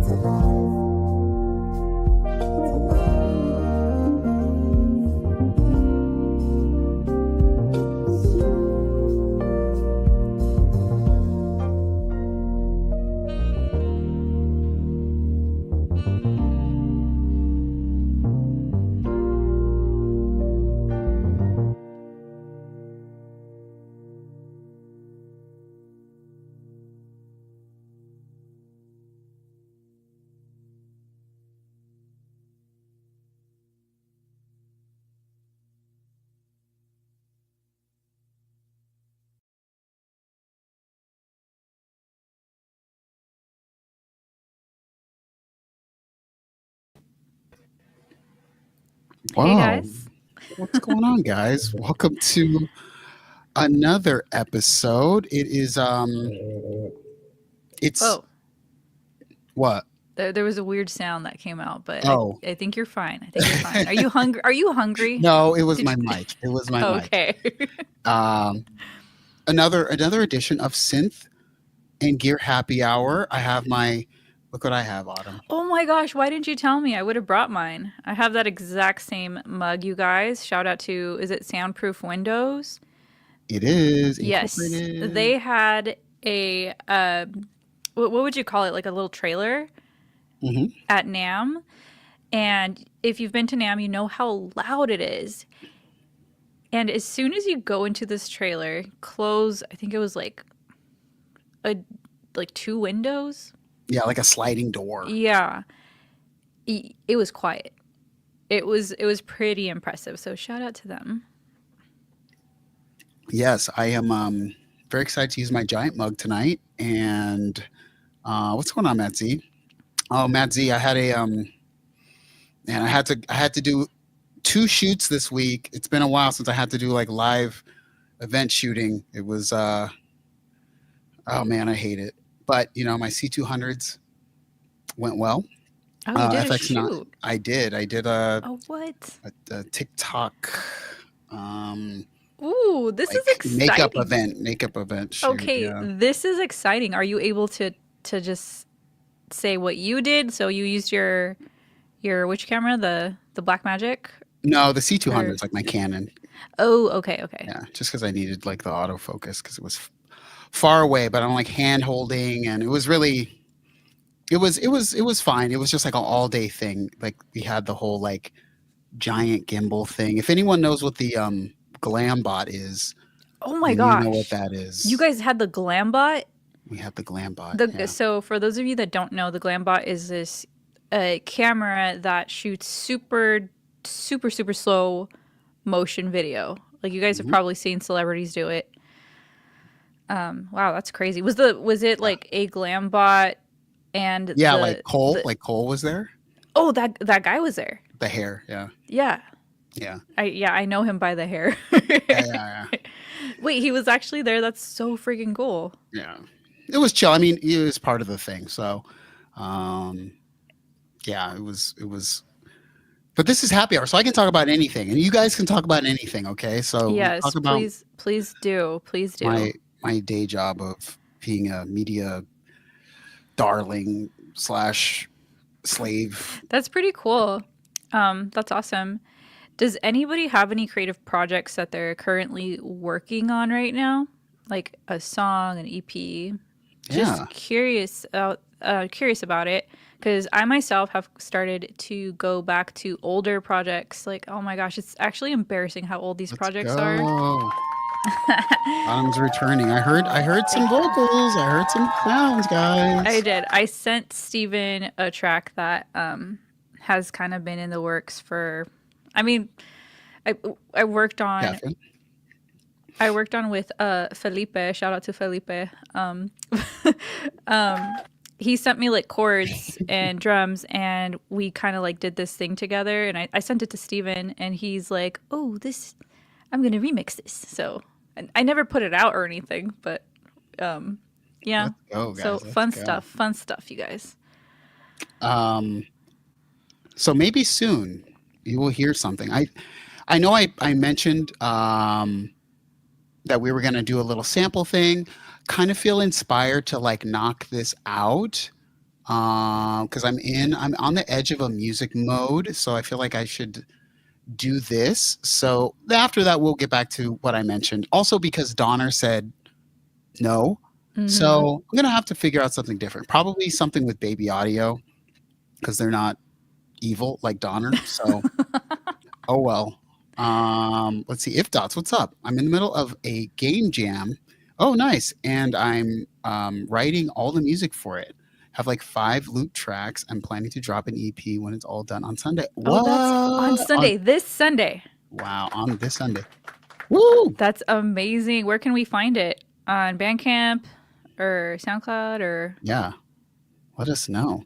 Hey Wow. guys. What's going on, guys? Welcome to another episode. It's Whoa. what? There was a weird sound that came out, but Oh. I think you're fine. I think you're fine. Are you hungry? Are you hungry? No, it was Did my you? mic. It was my mic. Okay. Um another edition of Synth and Gear Happy Hour. I have my look what I have, Autumn. Oh my gosh, why didn't you tell me? I would have brought mine. I have that exact same mug, you guys. Shout out to, is it Soundproof Windows? It is Yes. incorporated. They had a what would you call it? Like a little trailer Hmm. at NAM. And if you've been to NAM, you know how loud it is. And as soon as you go into this trailer, close, I think it was a like two windows. Yeah, like a sliding door. Yeah, it was quiet. It was pretty impressive. So shout out to them. Yes, I am very excited to use my giant mug tonight. And what's going on, Matt Z? Oh, Matt Z, I had a and I had to do two shoots this week. It's been a while since I had to do like live event shooting. It was oh man, I hate it. But my C200s went well. Oh, you did a FX9, shoot. I did a, Oh, what? a TikTok um Ooh, this is like exciting. makeup event shoot. Okay, Yeah. this is exciting. Are you able to just say what you did? So you used your which camera? The Black Magic No, the or C200s like my Canon. oh, okay, okay. Yeah, just because I needed like the autofocus because it was far away, but I'm like hand holding, and it was really it was fine. It was just like an all day thing. Like we had the whole like giant gimbal thing. If anyone knows what the glam bot is, Oh my then you know what gosh. that You is. guys had the Glambot? We had the glam bot. The Yeah. so for those of you that don't know, the Glambot is this camera that shoots super slow motion video. Like you guys have Hmm. probably seen celebrities do it. Wow, that's crazy. Was it Yeah. like a Glambot and Yeah, the Like Cole was there. oh that guy was there. The hair. Yeah. Yeah. Yeah. I know him by the hair. Yeah. Yeah. Wait, he was actually there. That's so freaking cool. Yeah. It was chill. I mean, it was part of the thing. So, um, yeah, it was. But this is happy hour, so I can talk about anything, and you guys can talk about anything. Okay, so we Yes, talk about please do. Please do. my my day job of being a media darling slash slave. That's pretty cool. That's awesome. Does anybody have any creative projects that they're currently working on right now? Like a song, an EP? Yeah, Just curious about it because I myself have started to go back to older projects. Like, oh my gosh, it's actually embarrassing how old these let's projects are. go. Autumn's returning. I heard some vocals. I heard some sounds, I guys. did. I sent Steven a track that has kind of been in the works for. I mean, I I worked on Catherine. I worked on with Felipe. Shout out to Felipe. Um, he sent me like chords and drums, and we kind of like did this thing together. And I sent it to Steven, and he's like, "Oh, this, I'm gonna remix this." So and I never put it out or anything, but um, yeah. Let's go, So guys. Let's go. fun stuff, you guys. Um, so maybe soon you will hear something. I know I mentioned that we were going to do a little sample thing. Kind of feel inspired to like knock this out Because I'm on the edge of a music mode, so I feel like I should do this. So after that, we'll get back to what I mentioned. Also, because Donner said no, Mm-hmm. so I'm gonna have to figure out something different. Probably something with baby audio because they're not evil like Donner. So oh well. Let's see. If Dots, what's up? I'm in the middle of a game jam. Oh, nice. And I'm writing all the music for it. Have like 5 loop tracks. I'm planning to drop an EP when it's all done on Sunday. Oh, that's on What? Sunday. This Sunday. Wow, on this Sunday. Woo! That's amazing. Where can we find it? On Bandcamp or SoundCloud or Yeah, let us know.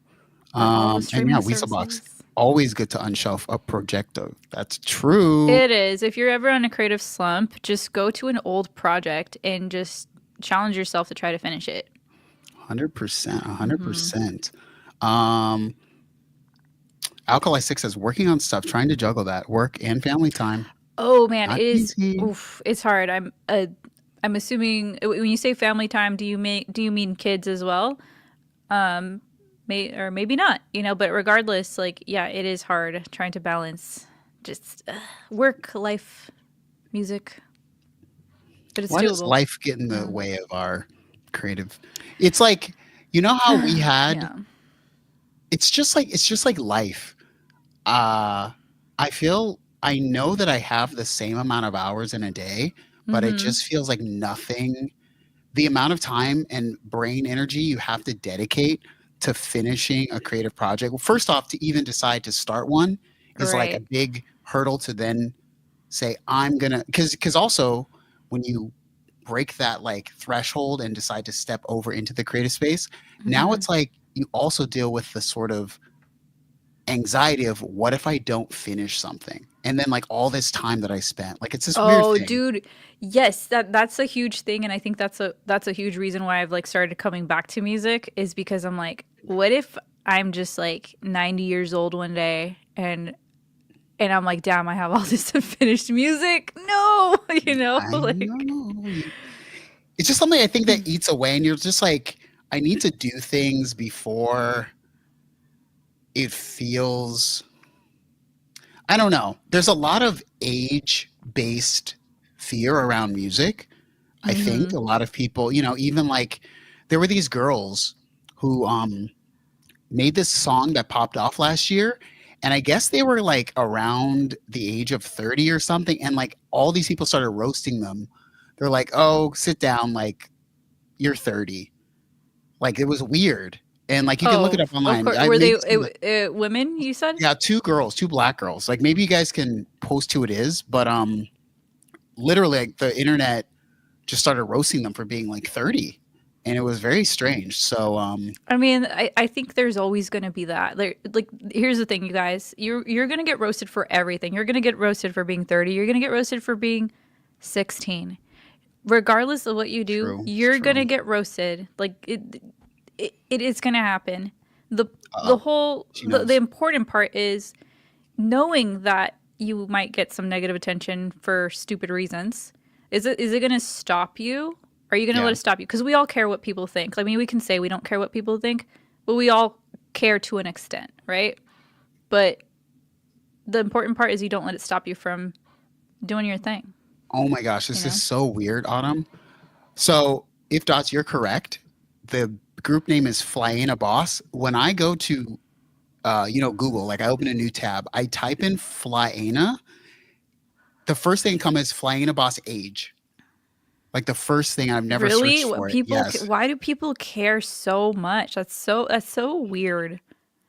all the And streaming yeah, Weaselbox. services? Always good to unshelf a projecto. That's true. It is. If you're ever on a creative slump, just go to an old project and just challenge yourself to try to finish it. 100%. Hmm 100%. Um, Alkali Six says working on stuff, trying to juggle that work and family time. Oh man, it Not is. easy. Oof, it's hard. I'm assuming when you say family time, do you mean kids as well? May or maybe not. But regardless, like yeah, it is hard trying to balance just work, life, music, but it's Why does doable. life get in the Yeah. way of our creative? It's like, you know how we had, Yeah. it's just like life. Uh, I feel I know that I have the same amount of hours in a day, but it Mm-hmm. just feels like nothing. The amount of time and brain energy you have to dedicate to finishing a creative project. Well, first off, to even decide to start one is like a Right. big hurdle to then say, I'm gonna, because also when you break that like threshold and decide to step over into the creative space, now Mm-hmm. it's like you also deal with the sort of anxiety of what if I don't finish something? And then like all this time that I spent, like it's this weird Oh, thing. dude. Yes, that's a huge thing and I think that's a huge reason why I've like started coming back to music is because I'm like, what if I'm just like 90 years old one day and I'm like, damn, I have all this unfinished music. No, I like know. It's just something I think that eats away, and you're just like, I need to do things before it feels. I don't know. There's a lot of age based fear around music. I think mm-hmm. a lot of people, even like there were these girls who made this song that popped off last year. And I guess they were like around the age of 30 or something. And like all these people started roasting them. They're like, oh, sit down. Like, you're 30. Like, it was weird. And like, you can look it Oh, up of online. course. I Were they maybe some of the, women, you said? yeah, 2 girls, 2 black girls. Like, maybe you guys can post who it is. But literally, like, the internet just started roasting them for being like 30. And it was very strange. So, I mean, I think there's always going to be that. Like, here's the thing, you guys. You're going to get roasted for everything. You're going to get roasted for being 30. You're going to get roasted for being 16. Regardless of what you do, true. It's you're going true. to get roasted. Like it is going to happen. The the Uh-oh. whole She the knows. important part is knowing that you might get some negative attention for stupid reasons. Is it going to stop you? Are you going to let Yeah. it stop you? Because we all care what people think. I mean, we can say we don't care what people think, but we all care to an extent, right? But the important part is you don't let it stop you from doing your thing. Oh my gosh, You this is know? so weird, Autumn. So, if dots, you're correct. The group name is Flyana Boss. When I go to, Google, like I open a new tab, I type in Flyana. The first thing that comes is Flyana Boss age. Like the first thing, I've never Really? searched What for it. people? Yes, Why do people care so much? That's so weird.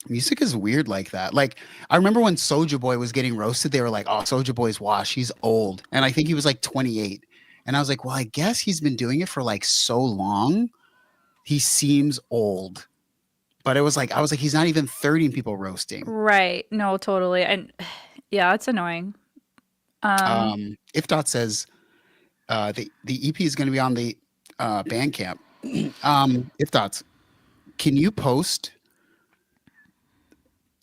music is weird like that. Like I remember when Soulja Boy was getting roasted, they were like, "Oh, Soulja Boy's wash. He's old," and I think he was like 28. And I was like, "Well, I guess he's been doing it for like so long. He seems old." But it was like I was like, he's not even 30 and people roasting. Right? No, totally. And yeah, it's annoying. Um, If Dot says the EP is going to be on the Bandcamp. If Dots, can you post?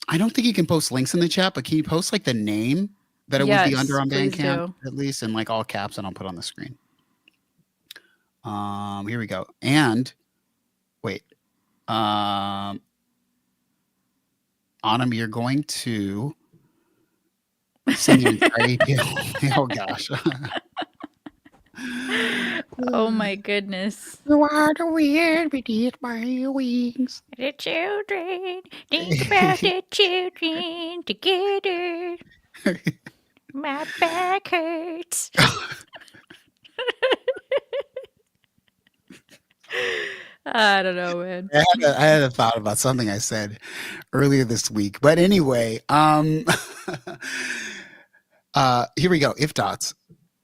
I don't think you can post links in the chat, but can you post like the name that it would be under yes, on please Bandcamp do. at least, in like all caps, and I'll put on the screen. Here we go. And wait, um, Autumn, you're going to sing an entire EP. Oh gosh. Oh my goodness. You are the wind beneath my wings. The children, think about the children together. My back hurts. I don't know, man. I had a thought about something I said earlier this week. But anyway, here we go. If Dots.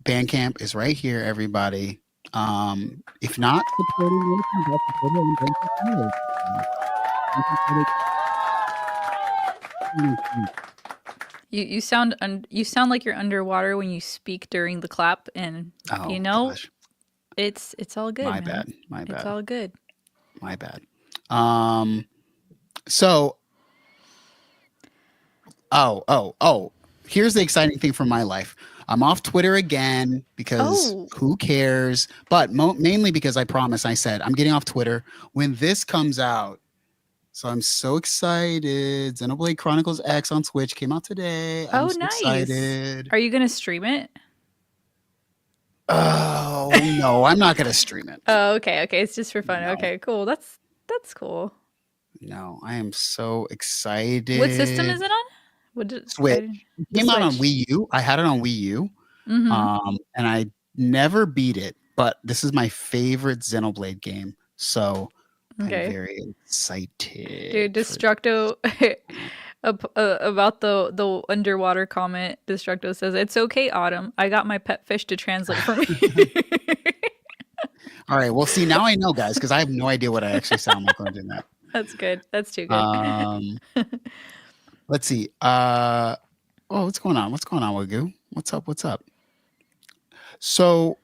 Bandcamp is right here, everybody. If not supporting Military Dots, support it on Bandcamp. You sound like you're underwater when you speak during the clap, and Oh, gosh. it's all good. My man. bad. My It's bad. all good. My bad. So, here's the exciting thing from my life. I'm off Twitter again because who cares? But mainly because I said I'm getting off Twitter when this comes out. So I'm so excited. Xenoblade Chronicles X on Switch came out today. I'm so excited. Are you going to stream it? Oh, no, I'm not going to stream it. Oh, okay. Okay. It's just for fun. No. Okay, cool. That's cool. No, I am so excited. What system is it on? Switch. It came out on Wii U. I had it on Wii U. And I never beat it, but this is my favorite Xenoblade game. So I'm very excited. Dude, Destructo about the underwater comment, Destructo says, "It's okay, Autumn. I got my pet fish to translate for me." All right. Well, see, now I know, guys, because I have no idea what I actually sound like when I'm doing that. That's good. That's too good. Let's see. What's going on? What's going on, Wagyu? What's up? What's up? So,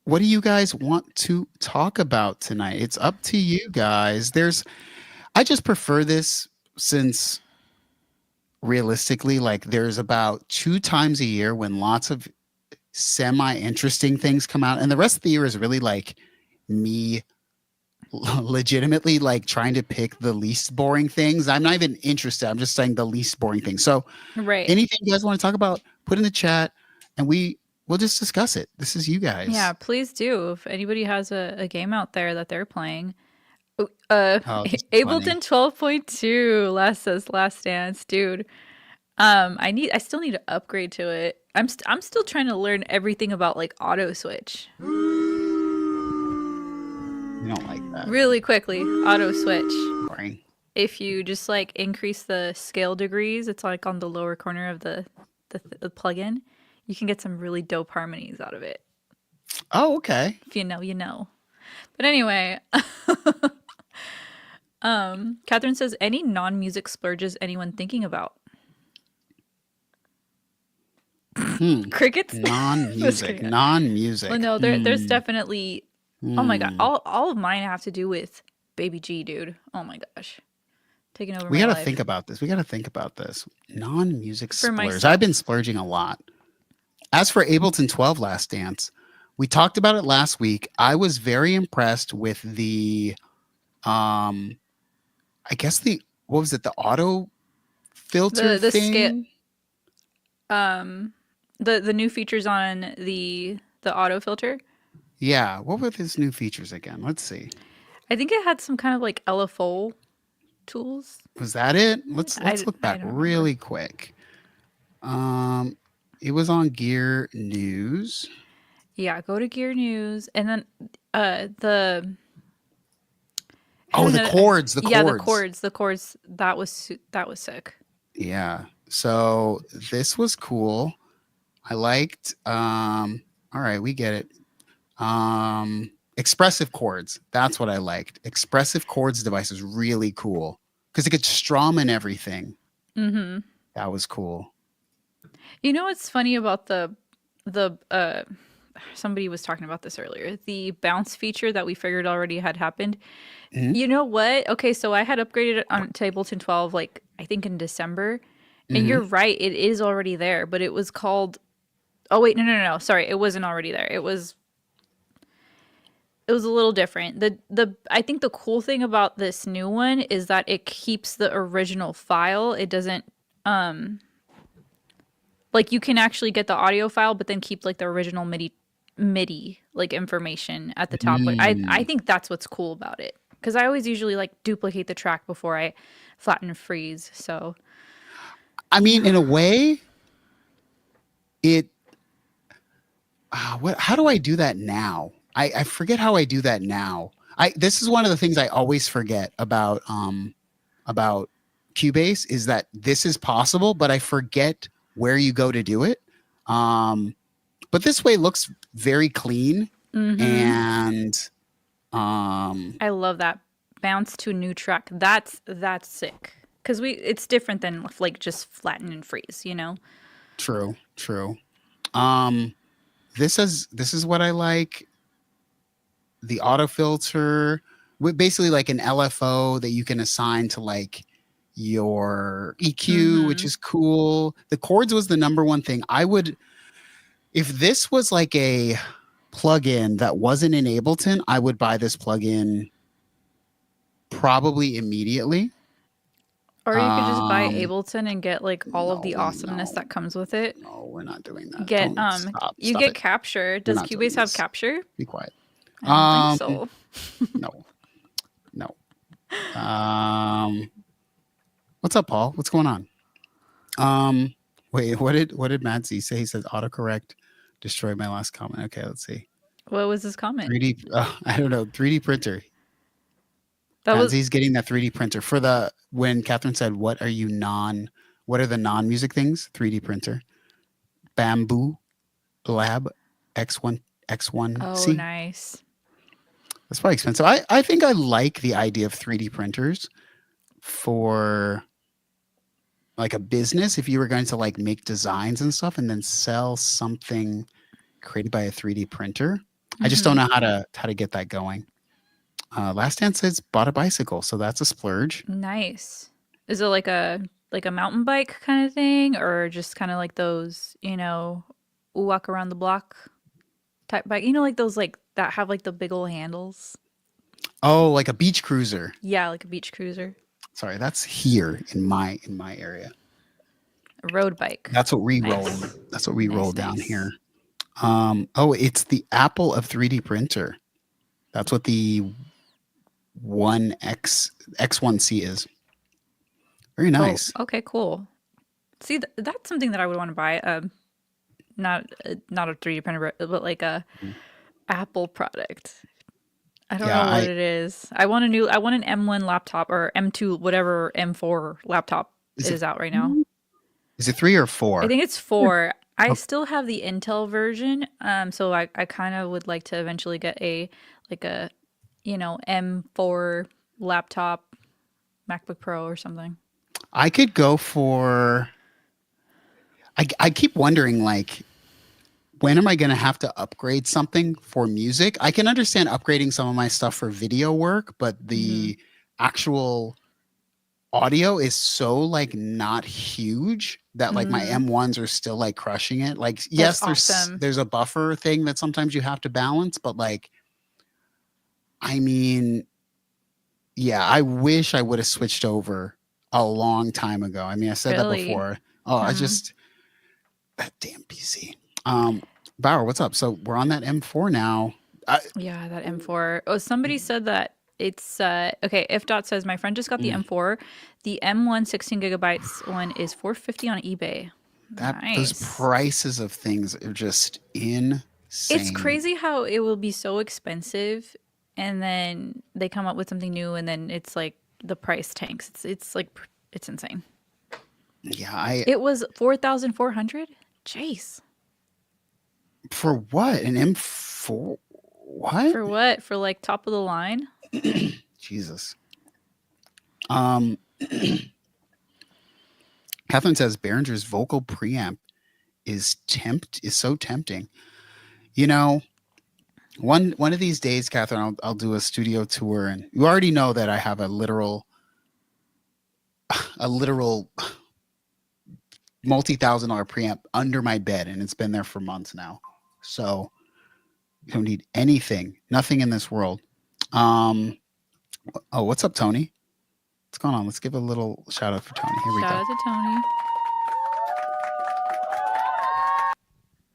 what do you guys want to talk about tonight? It's up to you guys. I just prefer this since realistically, like there's about 2 times a year when lots of semi-interesting things come out, and the rest of the year is really like me legitimately like trying to pick the least boring things. I'm not even interested. I'm just saying the least boring things. So anything you guys want to talk about, put in the chat and we'll just discuss it. This is you guys. Yeah, please do. If anybody has a game out there that they're playing. Ableton 12.2 Last Dance, dude. I still need to upgrade to it. I'm still trying to learn everything about like auto switch. You don't like that. Really quickly, auto switch. Boring. If you just like increase the scale degrees, it's like on the lower corner of the plugin. You can get some really dope harmonies out of it. Oh, okay. If you know, you know. But anyway, Catherine says, any non-music splurges anyone thinking about? Crickets? Non-music. Well, no, there's definitely. Oh my god, all of mine have to do with Baby G, dude. Oh my gosh, taking over. We gotta think about this. Non-music splurge. I've been splurging a lot. As for Ableton 12 Last Dance, we talked about it last week. I was very impressed with the, I guess what was it? The auto filter thing. The new features on the auto filter. Yeah, what were his new features again? Let's see. I think it had some kind of like LFO tools. Was that it? Let's look back really quick. It was on Gear News. Yeah, go to Gear News, and then the chords. Yeah, the chords. That was sick. Yeah. So this was cool. I liked. All right, we get it. Expressive chords. That's what I liked. Expressive chords device is really cool because it could strum and everything. Mm-hmm. That was cool. You know what's funny about the somebody was talking about this earlier, the bounce feature that we figured already had happened. Mm-hmm. You know what? Okay, so I had upgraded it to Ableton 12 like I think in December. And mm-hmm. You're right, it is already there, but it was called. Oh wait, no. Sorry, it wasn't already there. It was It was a little different. The I think the cool thing about this new one is that it keeps the original file. It doesn't um like you can actually get the audio file but then keep like the original MIDI like information at the top. But I Mm. think that's what's cool about it. Cuz I always usually like duplicate the track before I flatten and freeze. So, I mean, in yeah. a way, it. What? How do I do that now? I forget how I do that now. This is one of the things I always forget about Cubase is that this is possible, but I forget where you go to do it. Um, but this way looks very clean Mhm. and um, I love that bounce to new track. That's sick. Cuz we it's different than like just flatten and freeze, you know? true, true. Um, this is what I like. The auto filter with basically like an LFO that you can assign to like your EQ, which Mhm. is cool. The chords was the number one thing. I would if this was like a plugin that wasn't in Ableton, I would buy this plugin probably immediately. Or you could just buy Um Ableton and get like all of no, the awesomeness no, that comes with it. no, we're not doing that. Get Don't stop, you stop get it. capture. We're Does not doing Cubase have this. capture? Be quiet. I don't think Um so. no, no. Um what's up, Paul? What's going on? Um, wait, what did Matt Z say? He said autocorrect destroyed my last comment. Okay, let's see. What was his comment? 3D. I don't know. 3D printer. That Matt was Z's getting that 3D printer for the when Catherine said, "What are you non? What are the non-music things?" 3D printer. Bamboo Lab X1 oh, X1C. nice. That's probably expensive. I think I like the idea of 3D printers for like a business if you were going to like make designs and stuff and then sell something created by a 3D printer. I just don't Mhm. know how to get that going. Last Dance says bought a bicycle, so that's a splurge. Nice. Is it like a mountain bike kind of thing or just kind of like those, walk around the block type bike? You know like those like that have like the big old handles? Oh, like a beach cruiser. Yeah, like a beach cruiser. Sorry, that's here in my area. A road bike. That's what we roll. Nice. That's what we roll Nice, down nice. here. Oh, it's the Apple of 3D printer. That's what the one X1C is. Very Oh, nice. okay, cool. See, that's something that I would want to buy. Not a 3D printer, but like a Apple product. I don't Yeah, know what I it is. I want an M1 laptop or M2, whatever M4 laptop is it is out right now. is it 3 or I 4? think it's 4. I Oh, still have the Intel version. So I kind of would like to eventually get like a, M4 laptop, MacBook Pro or something. I could go for I keep wondering like when am I going to have to upgrade something for music? I can understand upgrading some of my stuff for video work, but Hmm. the actual audio is so like not huge that like my Hmm. M1s are still like crushing it. Like That's yes, awesome. there's a buffer thing that sometimes you have to balance, but like I mean, yeah, I wish I would have switched over a long time ago. I mean, I said that Really. before. Oh, I Hmm. just that damn PC. Um, Bauer, what's up? So we're on that M4 now. I, Yeah, that M4. Oh, somebody said that it's okay. If Dot says my friend just got the mm, M4. The M1 16 gigabytes one is 450 on eBay. that those Nice. prices of things are just It's insane. crazy how it will be so expensive and then they come up with something new and then it's like the price tanks. It's like it's insane. Yeah, I It was 4,400? Jeez. for what an M4? What? For what? For like top of the line? Jesus. Um, Catherine says Behringer's vocal preamp is so tempting. You know, one of these days, Catherine, I'll do a studio tour, and you already know that I have a literal multi-thousand-dollar preamp under my bed, and it's been there for months now. So You don't need anything, nothing in this world. Um, oh, what's up, Tony? What's going on? Let's give a little shout out for Tony. Here we Shout go. out to Tony.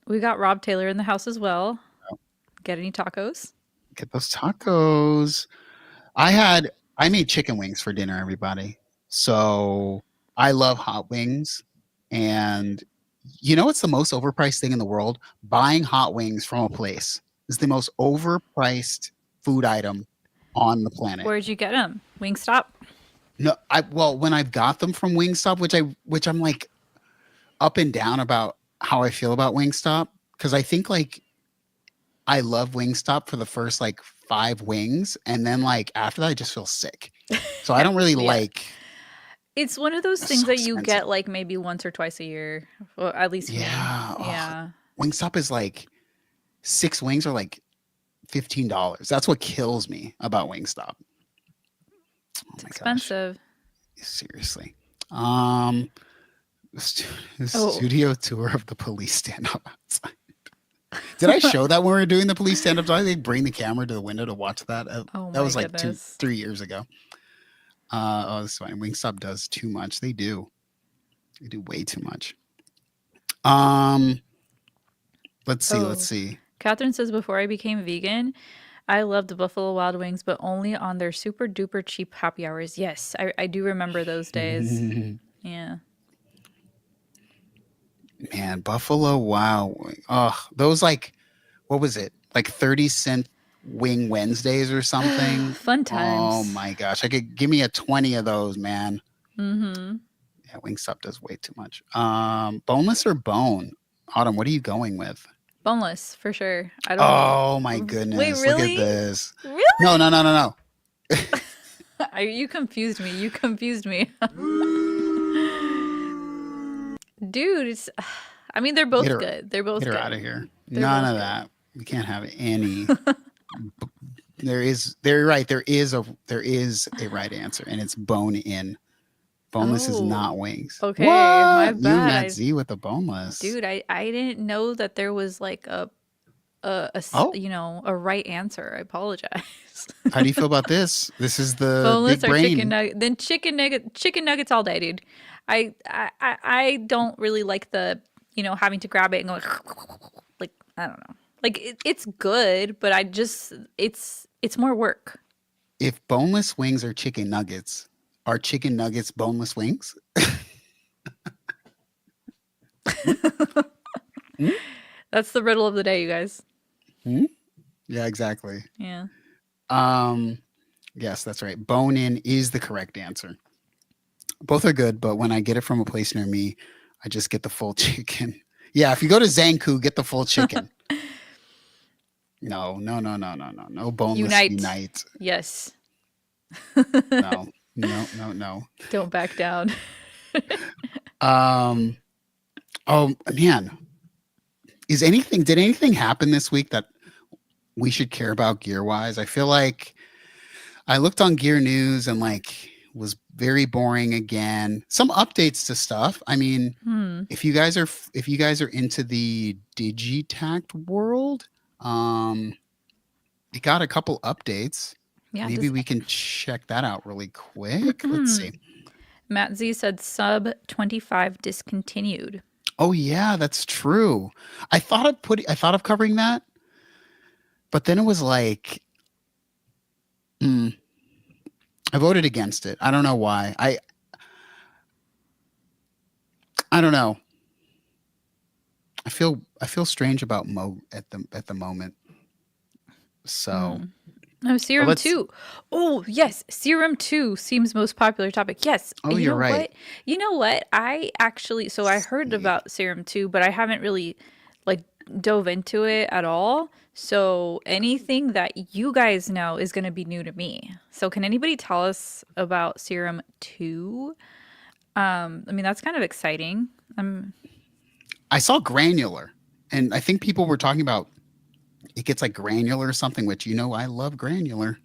We got Rob Taylor in the house as well. Oh. Get any tacos? Get those tacos. I made chicken wings for dinner, everybody. So I love hot wings. And you know what's the most overpriced thing in the world? Buying hot wings from a place is the most overpriced food item on the planet. Where'd you get them? Wingstop? No, when I've got them from Wingstop, which I'm like up and down about how I feel about Wingstop, because I think like I love Wingstop for the first like 5 wings, and then like after that I just feel sick. So I don't really like. It's one of those It's things so that you expensive. get like maybe once or twice a year, or at least me. Yeah. Yeah. Wingstop is like 6 wings are like $15. That's what kills me about Wingstop. Oh It's my expensive. gosh. Seriously. Studio tour of the police stand-up outside. Did I show that when we were doing the police stand-up? Did they bring the camera to the window to watch that? Oh That my was like goodness. 3 years ago. This is fine. Wingstop does too much. They do. They do way too much. Let's see. Catherine says, before I became vegan, I loved the Buffalo Wild Wings, but only on their super duper cheap happy hours. Yes, I do remember those days. Yeah. Man, Buffalo Wow. Oh, those like, what was it? Like 30-cent wing Wednesdays or something? Fun times. Oh my gosh. I could give me a 20 of those, man. Mm-hmm. Yeah, Wingstop does way too much. Boneless or bone? Autumn, what are you going with? Boneless, for sure. I don't. Oh my goodness. Wait, really? Look at this. Really? No. You confused me. You confused me. Dude, it's. I mean, they're both good. They're both Get her good. out of here. They're None both of good. that. We can't have any. They're right. There is a right answer, and it's bone in. Boneless is not wings. Okay, What? my You bad. Matt Z with the boneless. Dude, I didn't know that there was like a you know, a right answer. I apologize. How do you feel about this? This is the Boneless big or brain. chicken nugget? Then chicken nuggets all day, dude. I don't really like the, you know, having to grab it and go like, I don't know. Like it's good, but it's more work. If boneless wings are chicken nuggets, are chicken nuggets boneless wings? That's the riddle of the day, you guys. Yeah, exactly. Yeah. Yes, that's right. Bone in is the correct answer. Both are good, but when I get it from a place near me, I just get the full chicken. Yeah, if you go to Zanku, get the full chicken. No. Boneless unite. Yes. No. Don't back down. Oh man. Did anything happen this week that we should care about gear wise? I feel like I looked on Gear News and like was very boring again. Some updates to stuff. I mean, if you guys are into the Digitact world, it got a couple updates. Yeah. Maybe we can check that out really quick. Let's see. Matt Z said sub 25 discontinued. Oh yeah, that's true. I thought of covering that, but then it was like, I voted against it. I don't know why. I don't know. I feel strange about Mo at the moment. So. Oh, Serum 2. Oh, yes. Serum 2 seems most popular topic. Yes. Oh, you're right. What? You know what? I heard about Serum 2, but I haven't really like dove into it at all. So anything that you guys know is going to be new to me. So can anybody tell us about Serum 2? I mean, that's kind of exciting. I saw granular, and I think people were talking about it gets like granular or something, which, you know, I love granular.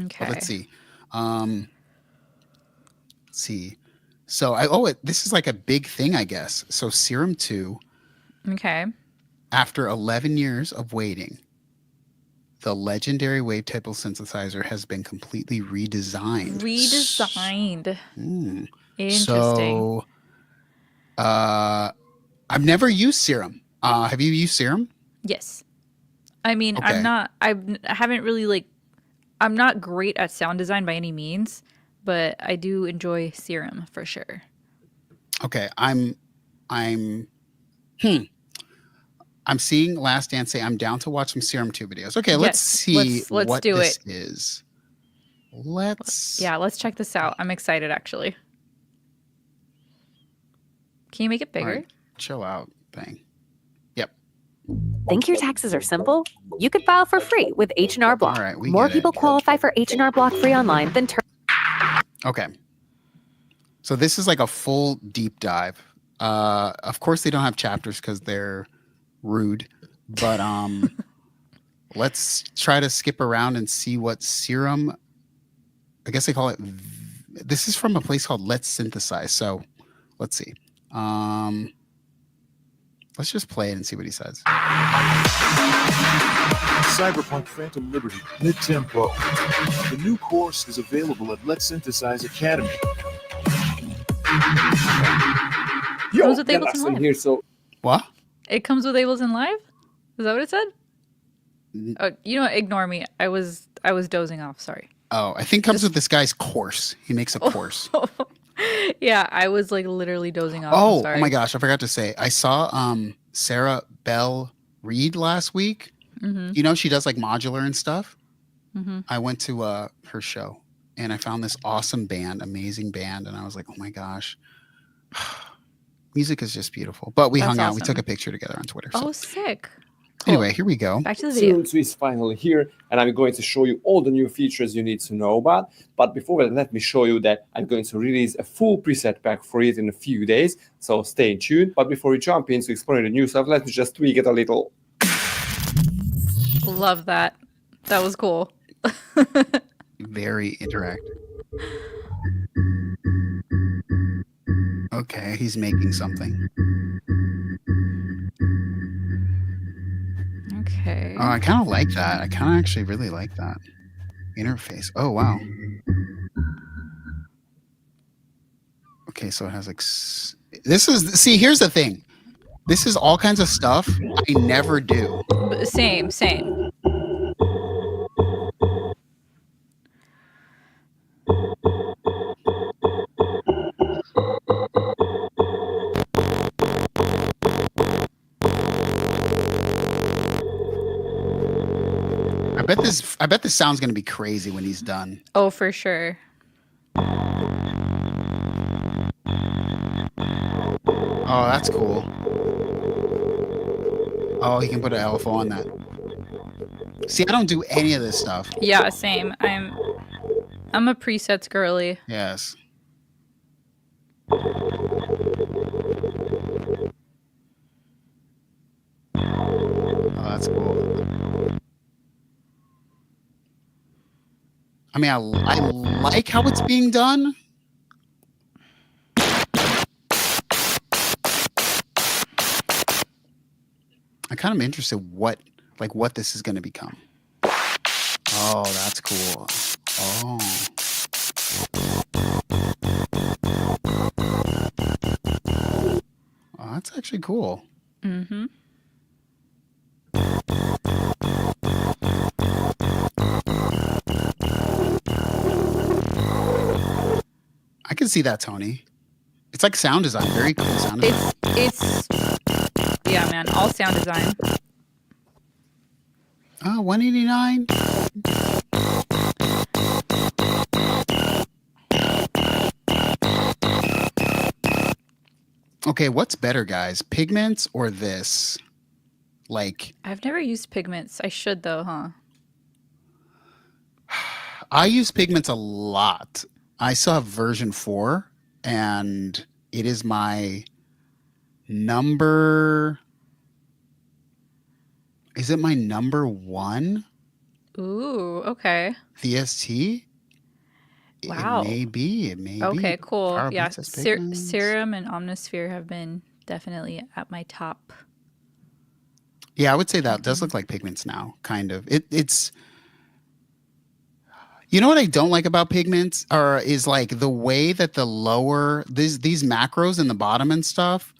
Okay. But let's see. So this is like a big thing, I guess. So Serum 2. Okay. After 11 years of waiting, the legendary wavetable synthesizer has been completely redesigned. Redesigned. Interesting. So, I've never used Serum. Have you used Serum? Yes. I mean, Okay. I haven't really like, I'm not great at sound design by any means, but I do enjoy Serum for sure. Okay. I'm seeing Last Dance say I'm down to watch some Serum 2 videos. Okay, let's see let's what do this it. is. Let's check this out. I'm excited actually. Can you make it bigger? Right, chill out thing. Yep. Think your taxes are simple? You could file for free with H&R Block. All right, More people qualify for H&R Block free online than Okay. So this is like a full deep dive. Of course they don't have chapters because they're rude, but let's try to skip around and see what Serum, I guess they call it. This is from a place called Let's Synthesize. So let's see. Let's just play it and see what he says. Cyberpunk Phantom Liberty, mid-tempo. The new course is available at Let's Synthesize Academy. Comes with Ableton Live. Here, so What? It comes with Ableton Live? Is that what it said? Oh, you know what? Ignore me. I was dozing off. Sorry. Oh, I think it comes with this guy's course. He makes a course. Yeah, I was like literally dozing off. Oh my gosh, I forgot to say. I saw Sarah Bell Reed last week. Mm-hmm. You know, she does like modular and stuff. Mm-hmm. I went to her show and I found this awesome band, amazing band, and I was like, oh my gosh. Music is just beautiful. But we hung out. We took a picture together on Twitter. So. Oh, sick. Anyway, here we go. Back to the video. Synth is finally here, and I'm going to show you all the new features you need to know about. But before that, let me show you that I'm going to release a full preset pack for it in a few days, so stay tuned. But before we jump into exploring the new stuff, let me just tweak it a little. Love that. That was cool. Very interactive. Okay, he's making something. Okay. Oh, I kind of like that. I kind of actually really like that interface. Oh, wow. Okay, so it has like... See, here's the thing. This is all kinds of stuff I never do. Same. I bet this sound's gonna be crazy when he's done. Oh, for sure. Oh, that's cool. Oh, he can put an LFO on that. See, I don't do any of this stuff. Yeah, same. I'm a presets girly. Yes. Oh, that's cool. I mean, I like how it's being done. I'm kind of interested what this is going to become. Oh, that's cool. Oh. Oh, that's actually cool. Mm-hmm. I can see that, Tony. It's like sound design. Very cool sound design. It's yeah, man. All sound design. Oh, 189. Okay, what's better, guys? Pigments or this? Like, I've never used Pigments. I should though, huh? I use Pigments a lot. I still have version 4, and it is my number... Is it my number 1? Ooh, okay. VST? Wow. It may be. Okay, cool. Power Yeah, Beats has Pigments. Serum and Omnisphere have been definitely at my top. Yeah, I would say that does look like pigments now, kind of. It's you know what I don't like about pigments is like the way that the lower these macros in the bottom and stuff.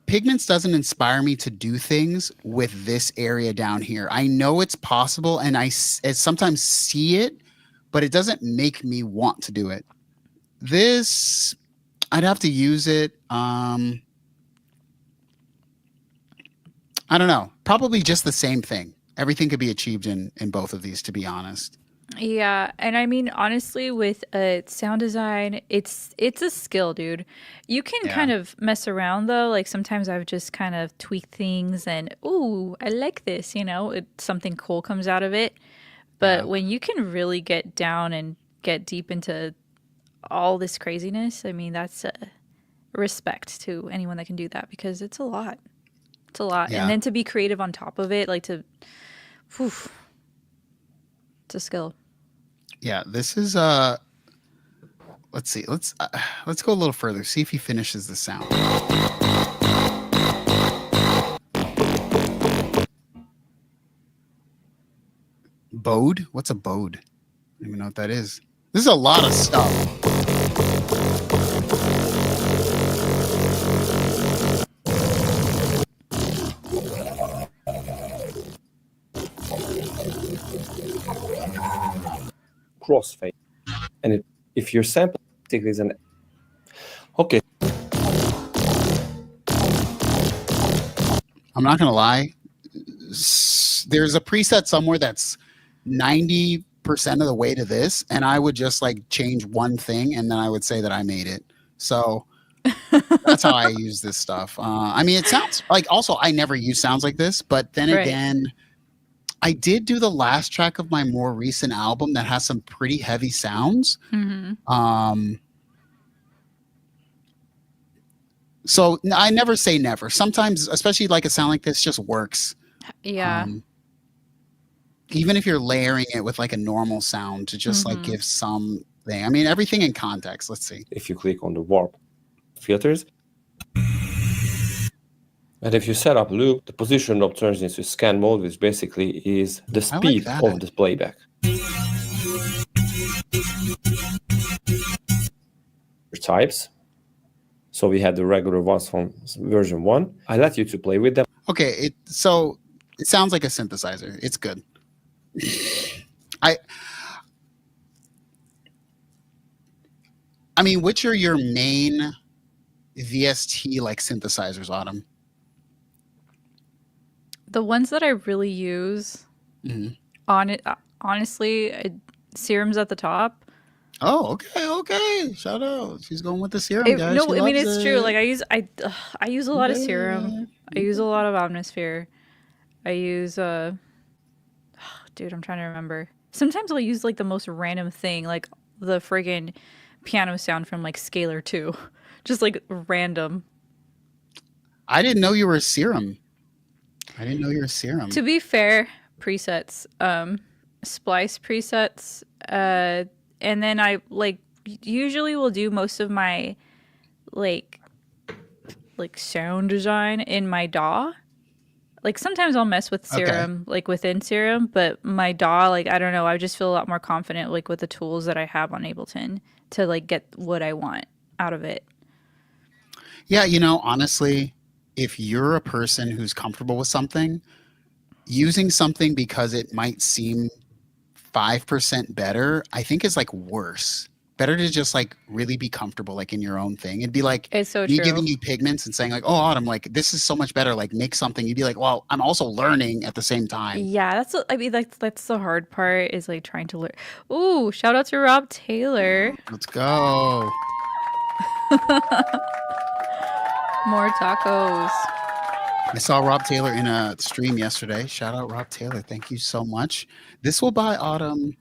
Pigments doesn't inspire me to do things with this area down here. I know it's possible, and I sometimes see it, but it doesn't make me want to do it. This, I'd have to use it. I don't know. Probably just the same thing. Everything could be achieved in both of these, to be honest. Yeah, and I mean honestly, with sound design, it's a skill, dude. You can Yeah. kind of mess around though. Like sometimes I've just kind of tweaked things, and ooh, I like this. Something cool comes out of it. But Yeah. when you can really get down and get deep into all this craziness, I mean that's respect to anyone that can do that, because it's a lot. It's a lot, Yeah. and then to be creative on top of it, whew, it's a skill. Yeah, this is let's see. Let's go a little further. See if he finishes the sound. Bode? What's a bode? I don't even know what that is. This is a lot of stuff. Crossfade. And if your sample is an okay, I'm not gonna lie. There's a preset somewhere that's 90% of the way to this, and I would just like change one thing, and then I would say that I made it. So that's how I use this stuff. I mean, it sounds like, also I never use sounds like this, but then Right. again, I did do the last track of my more recent album that has some pretty heavy sounds. So I never say never. Sometimes, especially like a sound like this, just works. Yeah. Even if you're layering it with like a normal sound to just like give something. I mean, everything in context. Let's see. if you click on the warp filters, and if you set up loop, the position knob turns into scan mode, which basically is the I like speed that. of the playback. Types. So we had the regular ones from version 1. I let you to play with them. Okay, so it sounds like a synthesizer. It's good. I mean, which are your main VST like synthesizers, Autumn? The ones that I really use, honestly, Serum's at the top. Oh, okay. Shout out. She's going with the Serum, guys. No, She I mean loves it's true. it. Like I use a lot of Serum. I use a lot of Atmosphere. I use dude, I'm trying to remember. Sometimes I'll use like the most random thing, like the friggin' piano sound from like Scalar 2. Just like random. I didn't know you were a Serum. To be fair, presets, splice presets, and then I like usually will do most of my like sound design in my DAW. Like sometimes I'll mess with Serum, like within Serum, but my DAW, like I don't know, I just feel a lot more confident like with the tools that I have on Ableton to like get what I want out of it. Yeah, honestly, if you're a person who's comfortable with something, using something because it might seem 5% better, I think is like worse. Better to just like really be comfortable like in your own thing. It'd be like It's so me true. giving you pigments and saying like, oh, Autumn, like this is so much better. Like make something. You'd be like, well, I'm also learning at the same time. Yeah, I mean that's the hard part is like trying to learn. Ooh, shout out to Rob Taylor. Let's go. More tacos. I saw Rob Taylor in a stream yesterday. Shout out Rob Taylor. Thank you so much. This will buy Autumn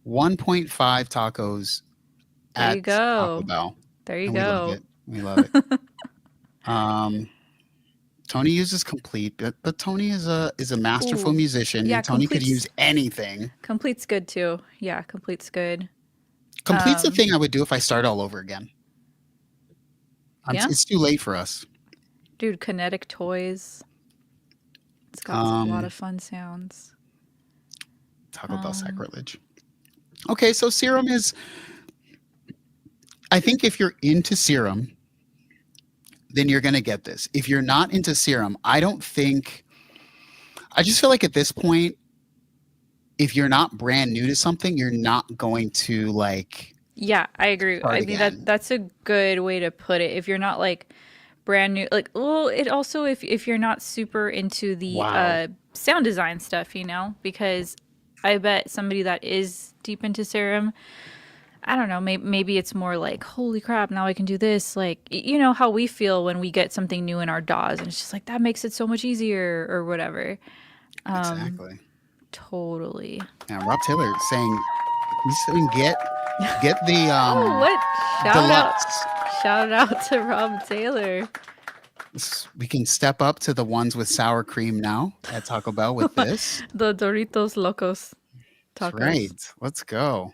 1.5 tacos There at you go. Taco Bell. There you And go. We love it. Tony uses Complete, but Tony is a masterful Ooh. musician. Yeah, And Tony could Complete's- use anything. Complete's good too. Yeah, Complete's good. Complete's the thing I would do if I start all over again. Yeah? It's too late for us. Dude, Kinetic Toys. It's got a lot Um, of fun sounds. Taco Bell Um, sacrilege. Okay, so serum is. I think if you're into serum, then you're gonna get this. If you're not into serum, I don't think. I just feel like at this point, if you're not brand new to something, you're not going to like yeah, I agree. start I mean that again. that's a good way to put it. If you're not like brand new, like well, it also if you're not super into the Wow. sound design stuff, you know, because I bet somebody that is deep into serum, I don't know, maybe it's more like, holy crap, now I can do this. Like, you know how we feel when we get something new in our DAWs, and it's just like, that makes it so much easier or whatever. Exactly. Totally. Yeah, Rob Taylor saying he's saying get the Oh, what? deluxe. Shout out to Rob Taylor. We can step up to the ones with sour cream now at Taco Bell with this. The Doritos Locos That's tacos. right. Let's go.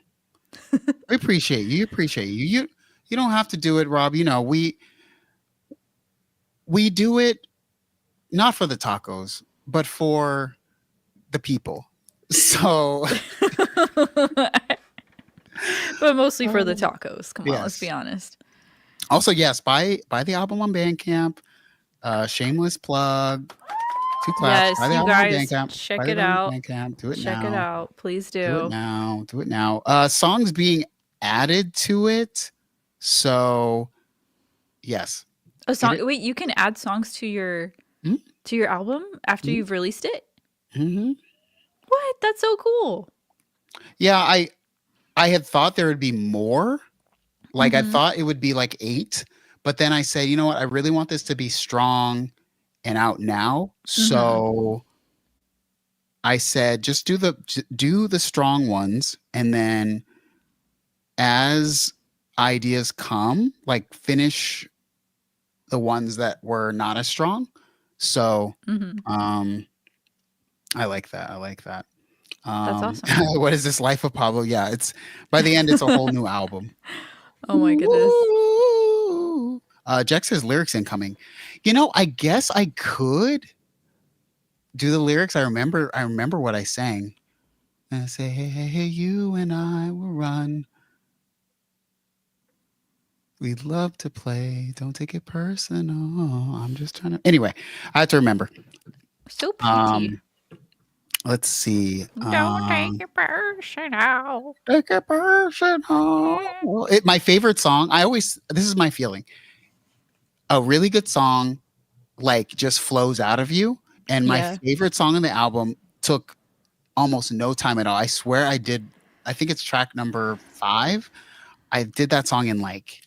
I appreciate you. You don't have to do it, Rob. You know, we do it not for the tacos, but for the people. So But mostly for the tacos. Come on, let's yes. be honest. Also, yes, buy the album on Bandcamp. Shameless plug. 2 claps. Yes, Buy the you album on guys, Bandcamp. check Buy the it album out. on Bandcamp. Do it Check it now. out. Please Do it do. now. Do it now. Songs being added to it. So yes. A song. Wait, you can add songs to your Hmm? album after Mhm. you've released it? Mm-hmm. What? That's so cool. Yeah, I had thought there would be more. Like I Mhm. thought it would be like 8, but then I said, you know what? I really want this to be strong and out now. So I said, just do the strong ones, and then as ideas come, like finish the ones that were not as strong. So Mhm. I like that. I like that. That's awesome. What is this Life of Pablo? Yeah, it's by the end, it's a whole new album. Oh my goodness. Ooh. Jack says lyrics incoming. You know, I guess I could do the lyrics. I remember what I sang. And I say, hey, hey, hey, you and I will run. We'd love to play. Don't take it personal. I'm just trying to. Anyway, I have to remember. So pretty. Let's see. Don't take it personal. Take it personal. My favorite song. This is my feeling. A really good song, like, just flows out of you. And my favorite song on the album took almost no time at all. I swear I think it's track number 5. I did that song in like,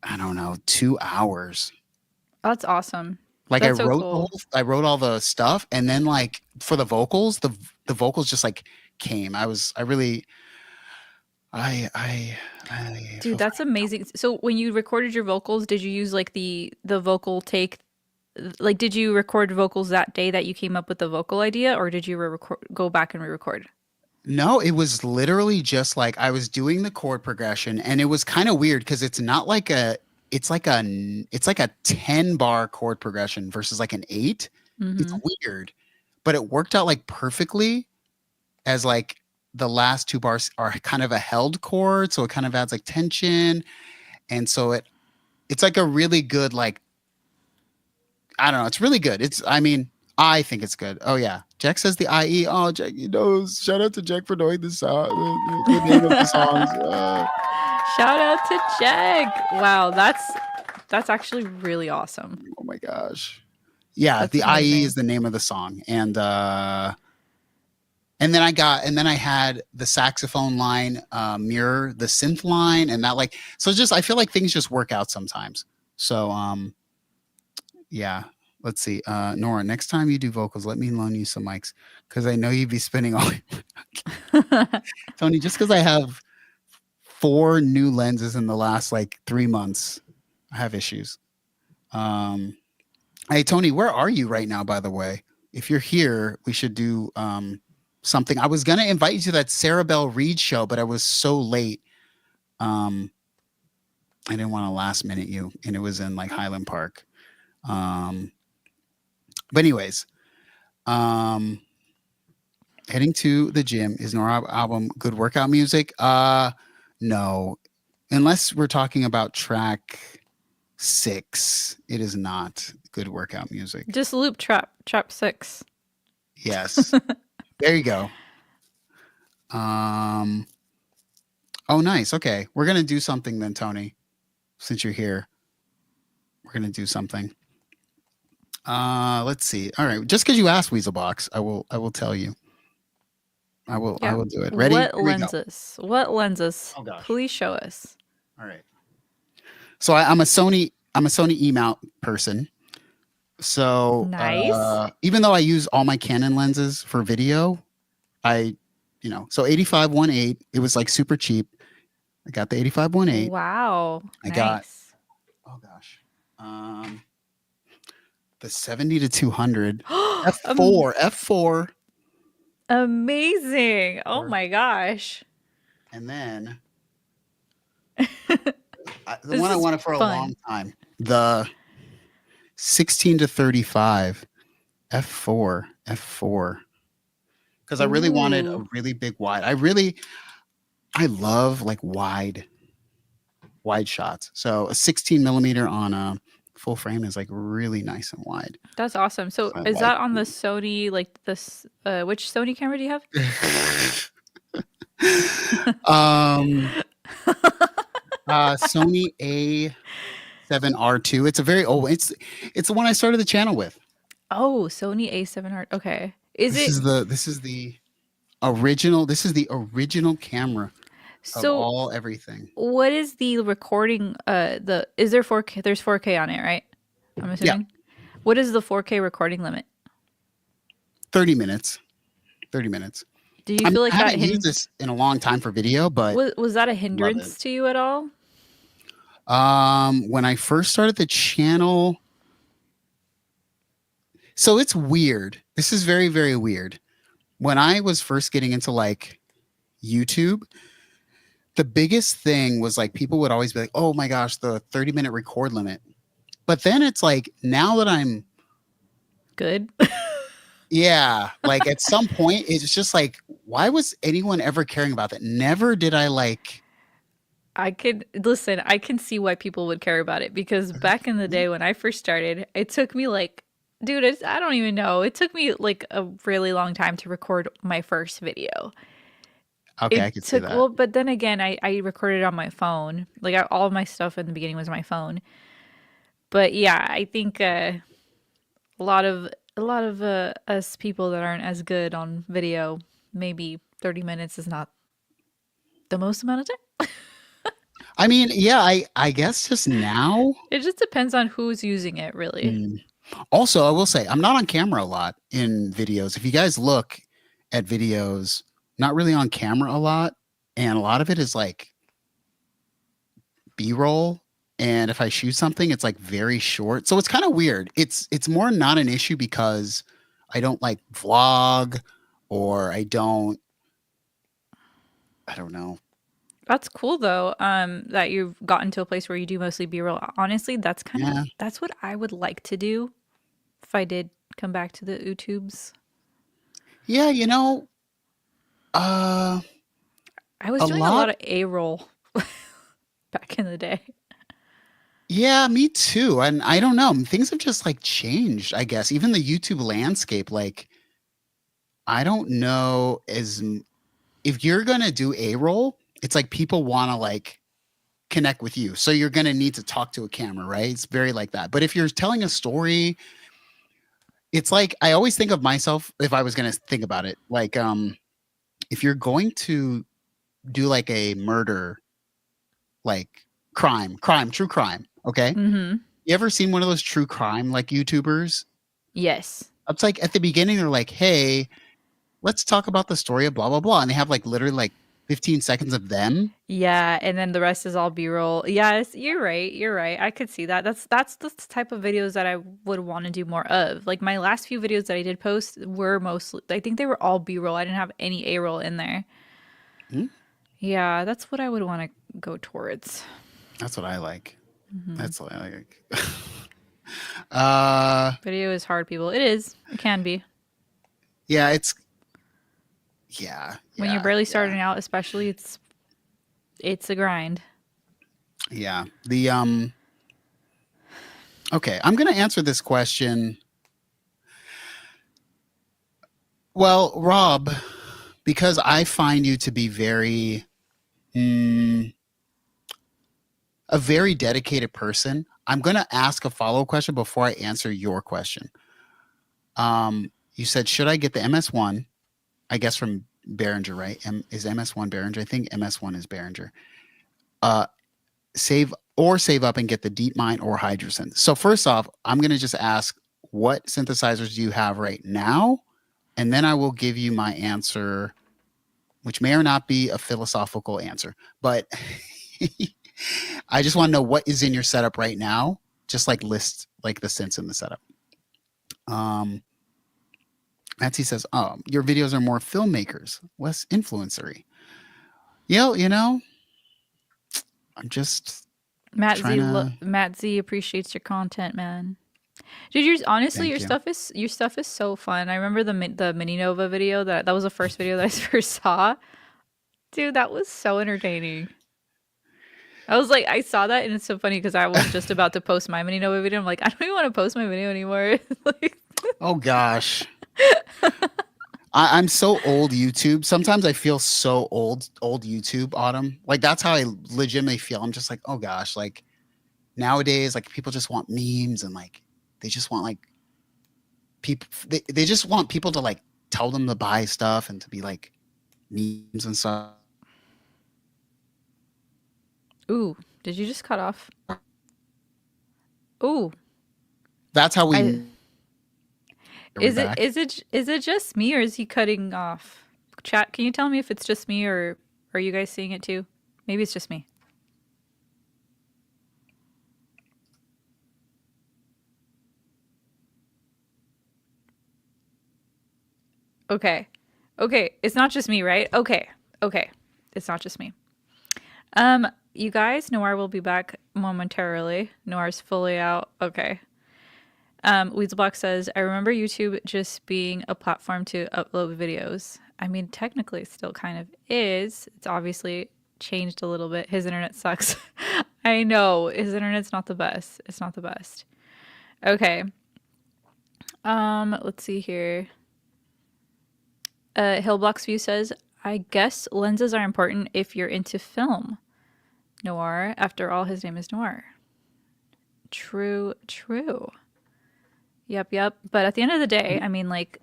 I don't know, 2 hours. That's awesome. Like That's I so wrote cool. I wrote all the stuff, and then like for the vocals, the vocals just like came. Dude, that's amazing. So when you recorded your vocals, did you use like the vocal take? Like, did you record vocals that day that you came up with the vocal idea, or did you go back and re-record? No, it was literally just like I was doing the chord progression, and it was kind of weird because it's not like it's like a 10 bar chord progression versus like an 8. It's weird, but it worked out like perfectly, as like the last 2 bars are kind of a held chord, so it kind of adds like tension, and so it's like a really good, like, I don't know, it's really good. I think it's good. Oh yeah, Jack says the IE. Oh, Jack, he knows. Shout out to Jack for knowing the song, the name of the songs. Shout out to Jack. Wow, that's actually really awesome. Oh my gosh. Yeah, That's the amazing. IE is the name of the song. And then I had the saxophone line mirror the synth line, and that, like, so just I feel like things just work out sometimes. So yeah. Let's see. Nora, next time you do vocals, let me loan you some mics, because I know you'd be spending all Tony, just because I have 4 new lenses in the last like 3 months, I have issues. Hey Tony, where are you right now, by the way? If you're here, we should do something. I was gonna invite you to that Sarah Bell Reed show, but I was so late. I didn't want to last minute you, and it was in like Highland Park. But anyways, Heading to the gym is Nora album good workout music? No. Unless we're talking about track 6, it is not good workout music. Just loop trap 6. Yes. There you go. Oh, nice. Okay. We're going to do something then, Tony. Since you're here, we're going to do something. Let's see. All right. Just because you asked, Weaselbox, I will tell you. I will do it. Ready? What Here we go. lenses? What lenses? Oh, gosh. Please show us. All right. So I'm a Sony E mount person. So Nice. even though I use all my Canon lenses for video, so 85-1.8, it was like super cheap. I got the 85-1.8. Wow. I got- Nice. Oh gosh. The 70-200 f4. Amazing. Oh Or- my gosh. And then the This one I is wanted for a fun. long time, the 16-35 f4. Because I really wanted a Ooh. really big wide. I love like wide shots. So a 16 millimeter on a full frame is like really nice and wide. That's awesome. So I is like that on the Sony, like this, which Sony camera do you have? Sony A7R2. It's a very old. It's the one I started the channel with. Oh, Sony A7R. Okay. Is This is the original. This is the original camera of so everything. what is the recording is there 4K? There's 4K on it, right? I'm assuming. What is the 4K recording limit? 30 minutes. 30 minutes. Do you feel like I that haven't used this in a long time for video, but was that a hindrance to you at all? when I first started the channel, so it's weird. This is very, very weird. When I was first getting into like YouTube, the biggest thing was like people would always be like, "Oh my gosh, the 30-minute record limit." But then it's like now that I'm Good. yeah, like at some point it's just like, why was anyone ever caring about that? Never did I like I can see why people would care about it because back in the day when I first started, it took me like, dude, I don't even know. It took me like a really long time to record my first video. okay, I could see that. Well, but then again, I recorded on my phone. Like all of my stuff in the beginning was my phone. But yeah, I think a lot of us people that aren't as good on video, maybe 30 minutes is not the most amount of time. I mean, yeah, I guess just now. It just depends on who's using it, really. Mm. Also, I will say I'm not on camera a lot in videos. If you guys look at videos, not really on camera a lot, and a lot of it is like B-roll. And if I shoot something, it's like very short. So it's kind of weird. It's more not an issue because I don't like vlog or I don't know. That's cool though. That you've gotten to a place where you do mostly B-roll. Honestly, that's kind of that's what I would like to do if I did come back to the YouTubes. Yeah, I was doing a lot of A-roll back in the day. yeah, me too. And I don't know. Things have just like changed, I guess. Even the YouTube landscape, like I don't know if you're gonna do A-roll, it's like people want to like connect with you. So you're gonna need to talk to a camera, right? It's very like that. But if you're telling a story, it's like I always think of myself if I was gonna think about it, like if you're going to do like a murder, like true crime, okay? Mm-hmm. You ever seen one of those true crime like YouTubers? Yes. It's like at the beginning they're like, "Hey, let's talk about the story of blah blah blah," and they have like literally like 15 seconds of them. Yeah, and then the rest is all B-roll. Yes, you're right. You're right. I could see that. That's the type of videos that I would want to do more of. Like my last few videos that I did post were mostly, I think they were all B-roll. I didn't have any A-roll in there. Hmm? Yeah, that's what I would want to go towards. That's what I like. Mhm. That's what I like. Video is hard, people. It is. It can be. Yeah, yeah. When you're barely starting out, especially, it's a grind. Yeah. Okay, I'm going to answer this question. Well, Rob, because I find you to be a very dedicated person, I'm going to ask a follow-up question before I answer your question. You said, should I get the MS1? I guess from Behringer, right? Is MS1 Behringer? I think MS1 is Behringer. Save up and get the DeepMind or Hydrosynth. So first off, I'm going to just ask, what synthesizers do you have right now? And then I will give you my answer, which may or not be a philosophical answer, but I just want to know what is in your setup right now. Just like list like the synths in the setup. Matsy says, your videos are more filmmakers, less influencery. You know, I'm just Matt Z appreciates your content, man. Dude, honestly, your stuff is so fun. I remember the Mini Nova video that was the first video that I first saw. Dude, that was so entertaining. I was like, I saw that and it's so funny because I was just about to post my Mini Nova video. I'm like, I don't even want to post my video anymore. Like, oh gosh. I'm so old YouTube. Sometimes I feel so old YouTube, Autumn. Like that's how I legitimately feel. I'm just like, oh gosh, like nowadays, like people just want memes and like they just want like people they just want people to like tell them to buy stuff and to be like memes and stuff. Ooh, did you just cut off? Ooh. That's how we Is it just me or is he cutting off? Chat, can you tell me if it's just me or are you guys seeing it too? Maybe it's just me. Okay. Okay, it's not just me, right? Okay. It's not just me. You guys, Noir will be back momentarily. Noir's fully out. Okay. Weaselblock says, I remember YouTube just being a platform to upload videos. I mean, technically it still kind of is. It's obviously changed a little bit. His internet sucks. I know. His internet's not the best. It's not the best. Okay. Let's see here. Hillblock's View says, I guess lenses are important if you're into film. Noir. After all, his name is Noir. True. Yep. But at the end of the day, I mean, like,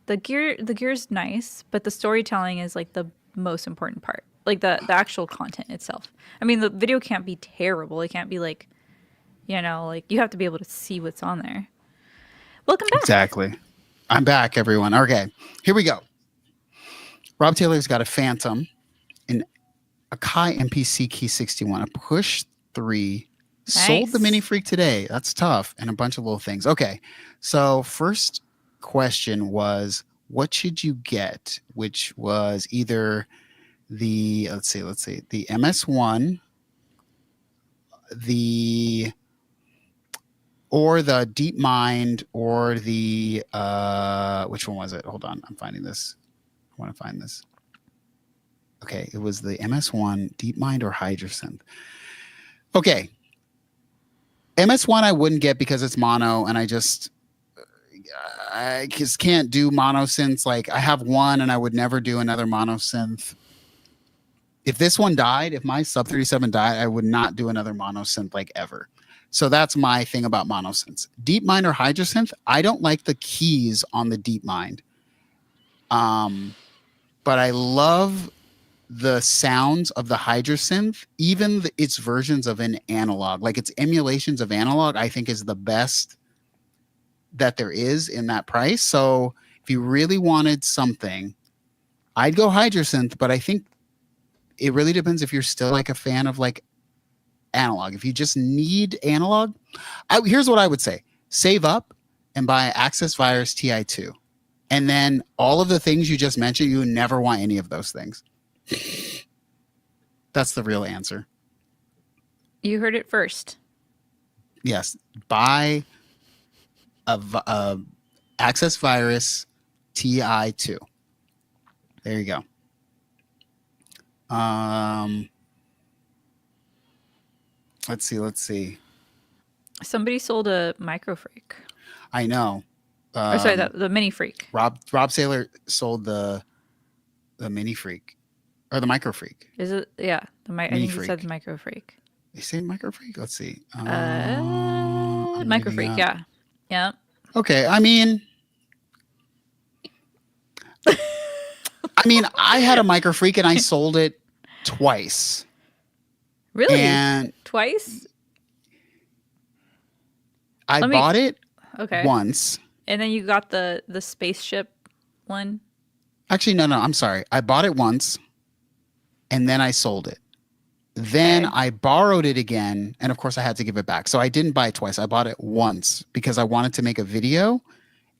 the gear's nice, but the storytelling is like the most important part. Like the actual content itself. I mean, the video can't be terrible. It can't be like, you know, like you have to be able to see what's on there. Welcome back. Exactly. I'm back, everyone. Okay, here we go. Rob Taylor's got a Phantom, a Akai MPC Key 61, a Push 3. Nice. Sold the Mini Freak today. That's tough. And a bunch of little things. Okay. So first question was, what should you get? Which was either the, let's see, the MS1, or the DeepMind, or the, which one was it? Hold on. I'm finding this. I want to find this. Okay. It was the MS1, DeepMind, or Hydrosynth. Okay. MS1 I wouldn't get because it's mono, and I just can't do mono synths. Like I have one, and I would never do another mono synth. If this one died, if my Sub 37 died, I would not do another mono synth like ever. So that's my thing about mono synths. DeepMind or Hydrosynth, I don't like the keys on the DeepMind. But I love the sounds of the Hydrosynth, even its versions of an analog, like its emulations of analog, I think is the best that there is in that price. So if you really wanted something, I'd go Hydrosynth, but I think it really depends if you're still like a fan of like analog. If you just need analog, here's what I would say. Save up and buy Access Virus TI2. And then all of the things you just mentioned, you would never want any of those things. That's the real answer. You heard it first. Yes. Buy a Access Virus Ti2. There you go. Let's see. Somebody sold a Micro Freak. I know. Or sorry, the Mini Freak. Rob Saylor sold the Mini Freak or the Micro Freak. Is it? Yeah, I think he said Freak. the Micro Freak. They say Micro Freak. Let's see. Micro Freak. Yeah. Yeah. Okay. I mean, I had a Micro Freak and I sold it twice. Really? And twice? I bought it once. And then you got the spaceship one? Actually, no. I'm sorry. I bought it once and then I sold it. Then I borrowed it again, and of course I had to give it back. So I didn't buy it twice. I bought it once because I wanted to make a video,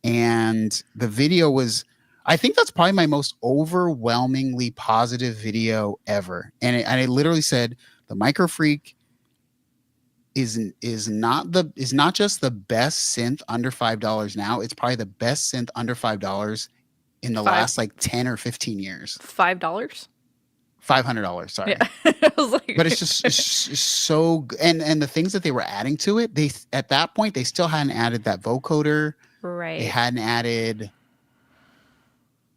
and the video was, I think that's probably my most overwhelmingly positive video ever. And it literally said the Micro Freak is not just the best synth under $5 now. It's probably the best synth under $5 in the last like 10 or 15 years. $5? $500, sorry. Yeah. I was like, but it's just so good. And the things that they were adding to it, they at that point they still hadn't added that vocoder. Right. They hadn't added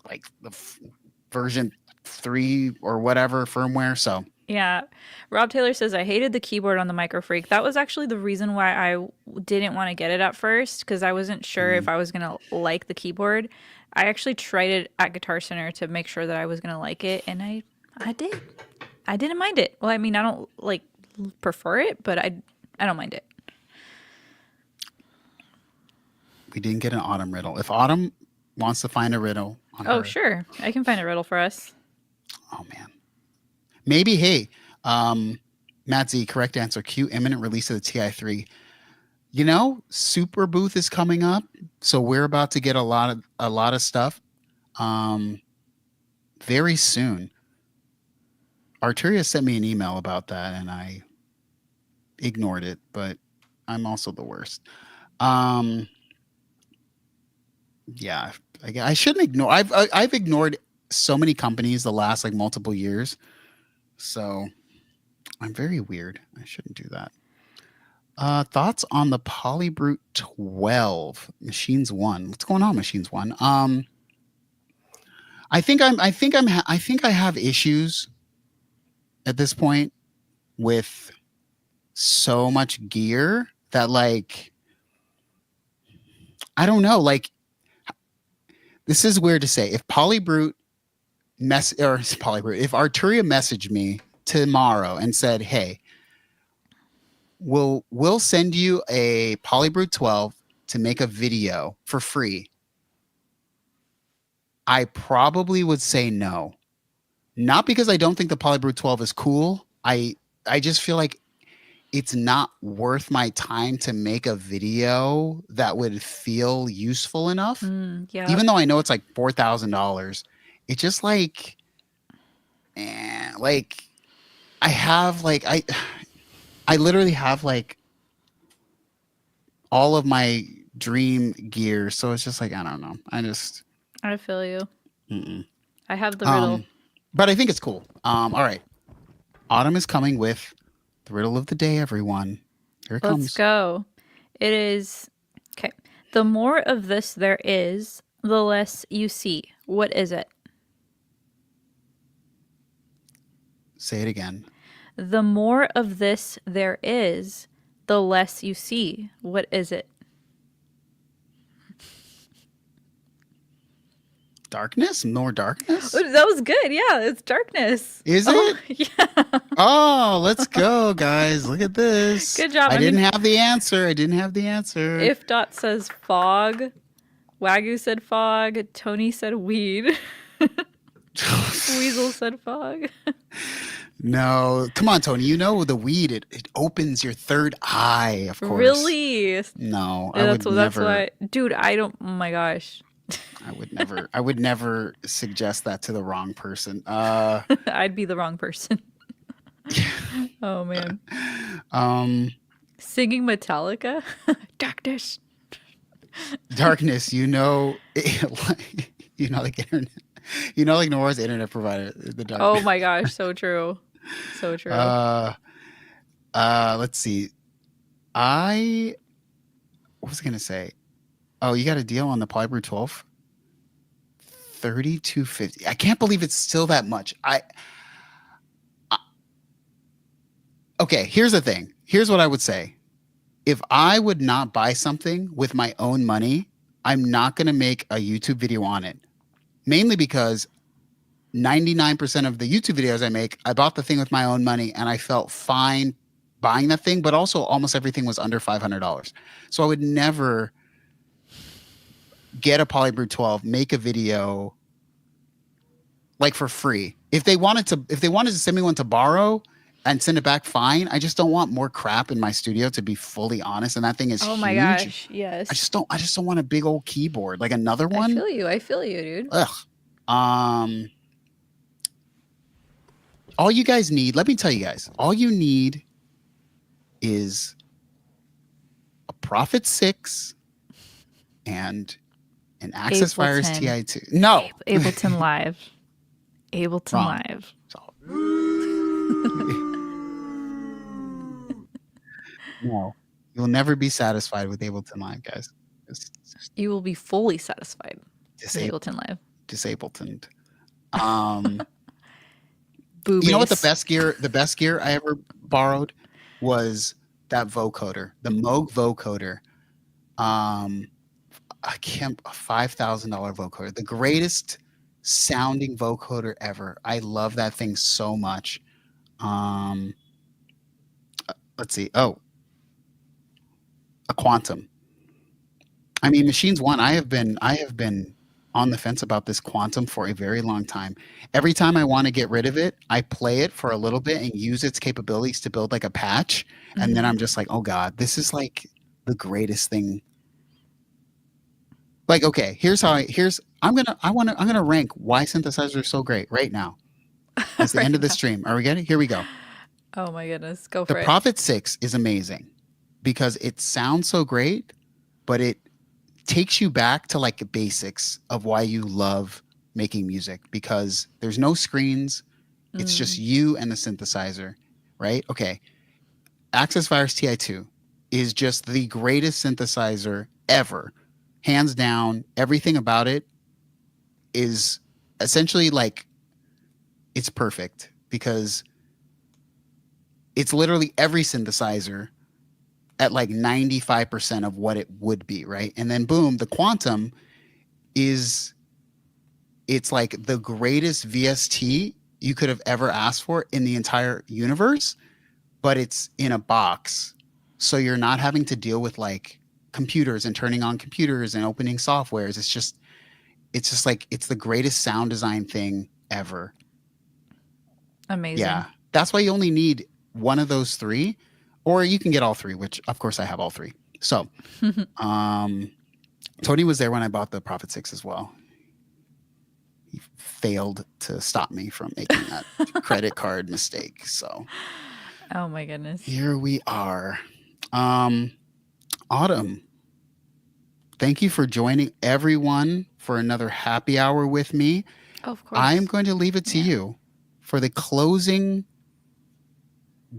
like the version 3 or whatever firmware. So yeah. Rob Taylor says, I hated the keyboard on the Micro Freak. That was actually the reason why I didn't want to get it at first, because I wasn't sure if I was going to like the keyboard. I actually tried it at Guitar Center to make sure that I was going to like it, and I did. I didn't mind it. Well, I mean, I don't like prefer it, but I don't mind it. We didn't get an Autumn riddle. If Autumn wants to find a riddle on her, sure. I can find a riddle for us. Oh man. Maybe, hey, Matt Z, correct answer. Cue imminent release of the TI3. You know, Super Booth is coming up, so we're about to get a lot of stuff very soon. Arturia sent me an email about that, and I ignored it, but I'm also the worst. Yeah, I shouldn't ignore. I've ignored so many companies the last like multiple years, so I'm very weird. I shouldn't do that. Thoughts on the Polybrute 12 Machines 1? What's going on, Machines 1? I think I have issues at this point with so much gear that, like, I don't know, like, this is weird to say. If Polybrute if Arturia messaged me tomorrow and said, hey, we'll send you a Polybrute 12 to make a video for free, I probably would say no. Not because I don't think the Polybrute 12 is cool. I just feel like it's not worth my time to make a video that would feel useful enough. Yeah. Even though I know it's like $4,000, it's just like, like I have like, I literally have like all of my dream gear. So it's just like, I don't know. I feel you. I have the riddle. But I think it's cool. All right. Autumn is coming with the riddle of the day, everyone. Here it comes. Let's go. It is, okay. The more of this there is, the less you see. What is it? Say it again. The more of this there is, the less you see. What is it? Darkness? More darkness? That was good. Yeah, it's darkness. Is it? Yeah. Oh, let's go, guys. Look at this. Good job. I didn't have the answer. If Dot says fog, Wagyu said fog, Tony said weed, Weasel said fog. No. Come on, Tony. You know the weed, it opens your third eye, of course. Really? No. Yeah, that's why. Dude, I don't. Oh my gosh. I would never suggest that to the wrong person. I'd be the wrong person. Oh man. Singing Metallica? Darkness. Darkness, you know, like internet. Like Nora's internet provider. The dark. Oh my gosh, so true. So true. Let's see. What was I gonna say? Oh, you got a deal on the Polybrew 12? $32.50. I can't believe it's still that much. Okay, here's the thing. Here's what I would say. If I would not buy something with my own money, I'm not going to make a YouTube video on it. Mainly because 99% of the YouTube videos I make, I bought the thing with my own money and I felt fine buying that thing, but also almost everything was under $500. So I would never get a Polybrew 12, make a video like for free. If they wanted to send me one to borrow and send it back, fine. I just don't want more crap in my studio, to be fully honest. And that thing is oh huge. my gosh, yes. I just don't want a big old keyboard like another one. I feel you, dude. Ugh. All you guys need, let me tell you guys, all you need is a Prophet 6 and an Access Virus TI2. No. Ableton Live. Ableton Wrong. Live. No. You'll never be satisfied with Ableton Live, guys. You will be fully satisfied with Disabled. Ableton Live. Disabled. Boobies. You know what the best gear I ever borrowed was that vocoder, the Moog vocoder. A $5,000 vocoder, the greatest sounding vocoder ever. I love that thing so much. Let's see. Oh, a Quantum. I mean, Machines One. I have been on the fence about this Quantum for a very long time. Every time I want to get rid of it, I play it for a little bit and use its capabilities to build like a patch, and then I'm just like, oh god, this is like the greatest thing. Like, okay, I'm gonna rank why synthesizers are so great right now. It's the end of the stream. Are we getting? Here we go. Oh my goodness, go for The it. Prophet 6 is amazing because it sounds so great, but it takes you back to like the basics of why you love making music, because there's no screens. It's just you and the synthesizer, right? Okay. Access Virus TI2 is just the greatest synthesizer ever. Hands down. Everything about it is essentially like, it's perfect because it's literally every synthesizer at like 95% of what it would be, right? And then boom, the Quantum it's like the greatest VST you could have ever asked for in the entire universe, but it's in a box. So you're not having to deal with like computers and turning on computers and opening softwares. It's just like, it's the greatest sound design thing ever. Amazing. Yeah. That's why you only need one of those three, or you can get all three, which of course I have all three. So, Tony was there when I bought the Prophet 6 as well. He failed to stop me from making that credit card mistake. So, oh my goodness. here we are. Autumn, thank you for joining everyone for another happy hour with me. Oh, of course. I'm going to leave it to you for the closing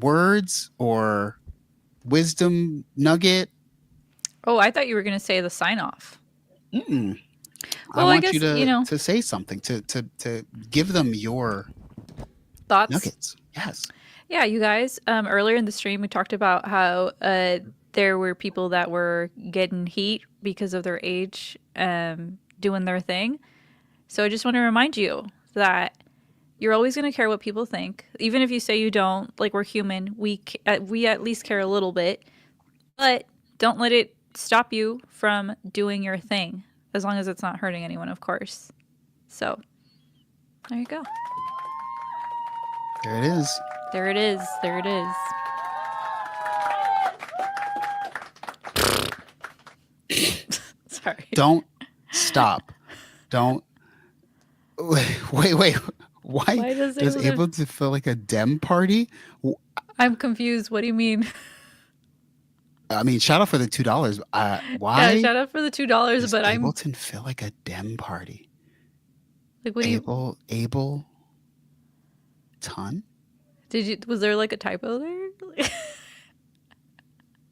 words or wisdom nugget. Oh, I thought you were going to say the sign off. Mm-mm. Well, I I want guess, you to, you know, to say something, to give them your thoughts. nuggets. Yes. Yeah, you guys, earlier in the stream, we talked about how there were people that were getting heat because of their age doing their thing. So I just want to remind you that you're always going to care what people think. Even if you say you don't, like, we're human. We at least care a little bit. But don't let it stop you from doing your thing, as long as it's not hurting anyone, of course. So there you go. There it is. There it is. There it is. Sorry. Don't stop. Don't. Wait. Why does able to feel like a dem party? I'm confused. What do you mean? I mean, shout out for the $2. Why? Yeah, shout out for the $2, does but I'm Ableton feel like a dem party? Like, what do you? Abel Ton? Was there like a typo there?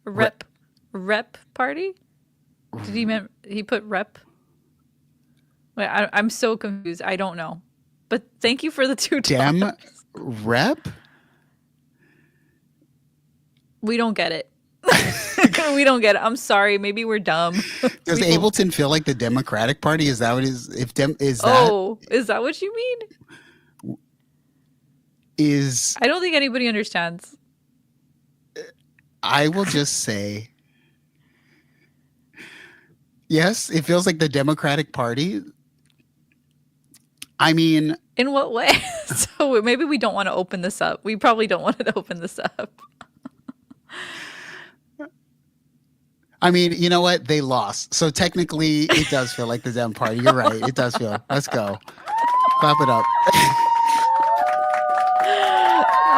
Re- Rep party? He put rep? Wait, I'm so confused. I don't know. But thank you for the $2. Dem Rep? We don't get it. We don't get it. I'm sorry. Maybe we're dumb. Does We don't- Ableton feel like the Democratic Party? Is that what is? If Dem is that Oh, is that what you mean? is? I don't think anybody understands. I will just say, yes, it feels like the Democratic Party. I mean, In what way? So maybe we don't want to open this up. We probably don't want to open this up. you know what? They lost. So technically, it does feel like the Dem Party. You're right. It does feel. Let's go. Clap it up.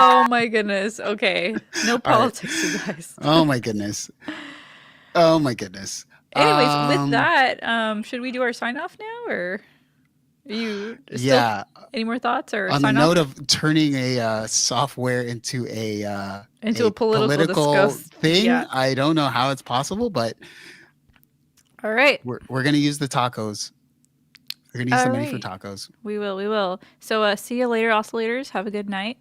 Oh my goodness. Okay. No politics, you guys. Oh my goodness. Oh my goodness. Anyways, with that, should we do our sign off now, or are you still, Yeah. any more thoughts or On the sign note off of turning a software into a political discuss- thing, yeah. I don't know how it's possible, but All right. we're gonna use the tacos. We're gonna use the money for Alright. tacos. We will. So see you later, oscillators. Have a good night.